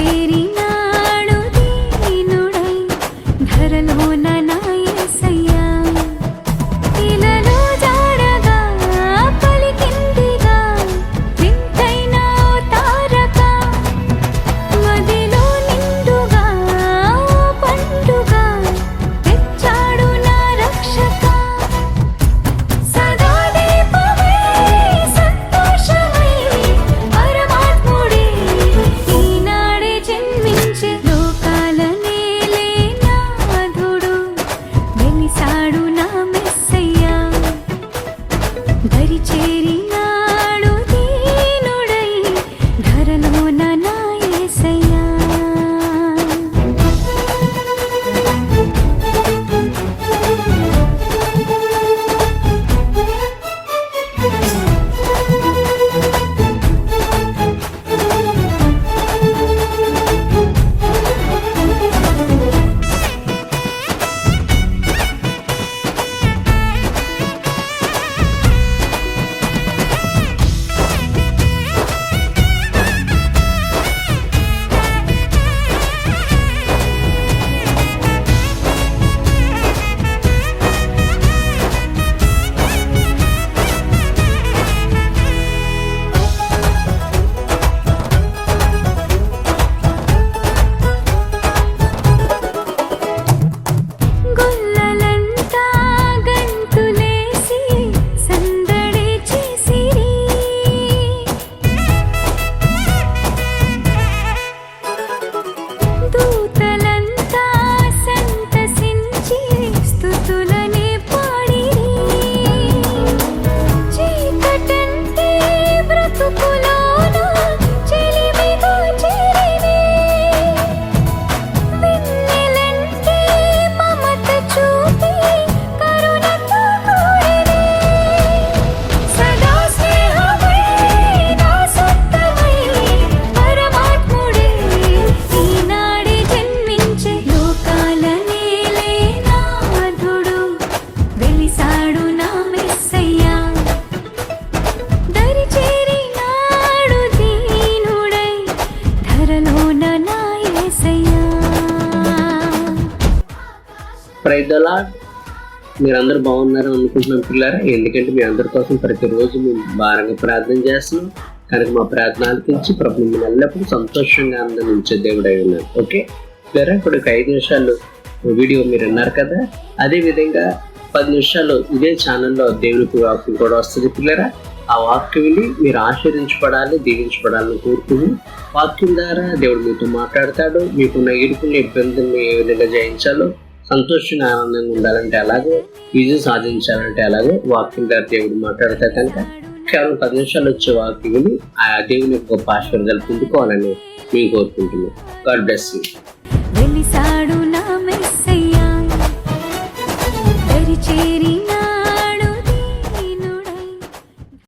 దరిచేరినాడు దీనుడై ధరలోన నా యేసయ్యా ఇలలో జాడగా పలికిందిగా వింతైన ఓ తారక మదిలో నిండుగా ఓ పండుగ తెచ్చాడు నా రక్షక సదా దీపమై సంతోషమై పరమాత్ముడే ఈనాడే జన్మించే లోకాల నేలే నాథుడు వెలిసాడు నా మెస్సయ్యా దరిచేరినాడు దీనుడై ధరలోన నా యేసయ్యా గొల్లలంతా గంతులేసి సందడి చేసిరి దూతలంతా సంతసించి స్తుతులనే పాడిరి చీకటంటే బ్రతుకులోన చెలిమిగా చేరిరి వెన్నెలంటే మమత చూపి కరుణతో కూడిరి సదా స్నేహమై నా సొంతమై పరమాత్ముడే ఈనాడే జన్మించే లోకాల నేలే నాథుడు వెలిసాడు నా మెస్సయ్యా దరిచేరినాడు దీనుడై ధరలోన నా యేసయ్యా ప్రైజ్ ద లార్డ్. మీరందరూ బాగున్నారు అనుకుంటున్నాం పిల్లరా. ఎందుకంటే మీ అందరి కోసం ప్రతిరోజు మేము భారంగా ప్రార్థన చేస్తున్నాం కనుక మా ప్రార్థన ఆలకించి ప్రభు మిమ్మల్ని ఎల్లప్పుడూ సంతోషంగా ఆనందించే దేవుడై ఉన్నారు. ఓకే పిల్లరా, ఇప్పుడు ఒక 5 నిమిషాలు వీడియో మీరు విన్నారు కదా, అదే విధంగా 10 నిమిషాలు ఇదే ఛానల్లో దేవునికి వాక్యం కూడా వస్తుంది పిల్లరా. ఆ వాక్యం విని మీరు ఆశీర్వించబడాలి, దీవించబడాలని కోరుకుని వాక్యం ద్వారా దేవుడు మీతో మాట్లాడతాడు. మీకున్న ఇరుకున్న ఇబ్బందుల్ని ఏ విధంగా జయించాలో, సంతోషంగా ఆనందంగా ఉండాలంటే అలాగే, విజయం సాధించాలంటే అలాగే వాక్యం ద్వారా దేవుడు మాట్లాడతాడు. కనుక కేవలం 10 నిమిషాలు వచ్చే వాక్యం విని ఆ దేవుని గొప్ప ఆశీర్వాదాలు పొందుకోవాలని మేము కోరుకుంటున్నాం. God bless you. వెలిసాడు నా మెస్సయ్యా దరిచేరి